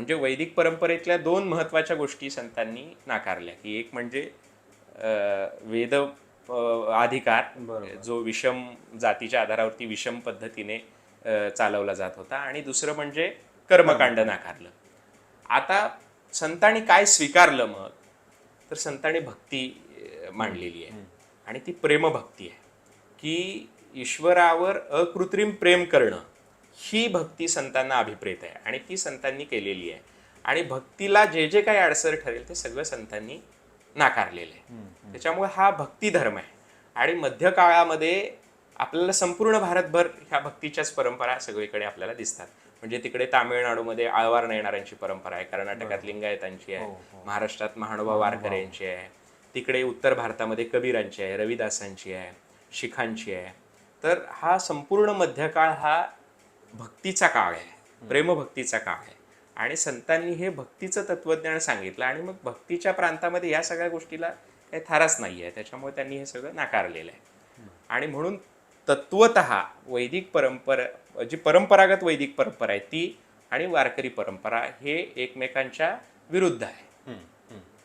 म्हणजे वैदिक परंपरेतल्या दोन महत्वाच्या गोष्टी संतांनी नाकारल्या, की एक म्हणजे वेद अधिकार जो विषम जातीच्या आधारावरती विषम पद्धतीने चालवला जात होता, आणि दुसरं म्हणजे कर्मकांड नाकारलं. आता संतांनी काय स्वीकारलं मग, तर संतांनी भक्ती मांडलेली आहे, आणि ती प्रेमभक्ती आहे, की ईश्वरावर अकृत्रिम प्रेम करणं ही भक्ती संतांना अभिप्रेत आहे, आणि ती संतांनी केलेली आहे. आणि भक्तीला जे जे काही अडसर ठरेल ते सगळं संतांनी नाकारलेलं आहे. त्याच्यामुळे हा भक्ती धर्म आहे. आणि मध्य काळामध्ये आपल्याला संपूर्ण भारतभर ह्या भक्तीच्याच परंपरा सगळीकडे आपल्याला दिसतात. म्हणजे तिकडे तामिळनाडूमध्ये आळवार नयनारांची परंपरा आहे, कर्नाटकात लिंगायतांची आहे, महाराष्ट्रात महानुभाव वारकरे यांची आहे, तिकडे उत्तर भारतामध्ये कबीरांची आहे, रविदासांची आहे, शिखांची आहे. तर हा संपूर्ण मध्यकाळ हा भक्तीचा काळ आहे, प्रेमभक्तीचा काळ आहे. आणि संतांनी हे भक्तीचं तत्वज्ञान सांगितलं, आणि मग भक्तीच्या प्रांतामध्ये या सगळ्या गोष्टीला काही थाराच नाही आहे, त्याच्यामुळे त्यांनी हे सगळं नाकारलेलं आहे. आणि म्हणून तत्वतः वैदिक परंपरा, जी परंपरागत वैदिक परंपरा आहे ती आणि वारकरी परंपरा हे एकमेकांच्या विरुद्ध आहे.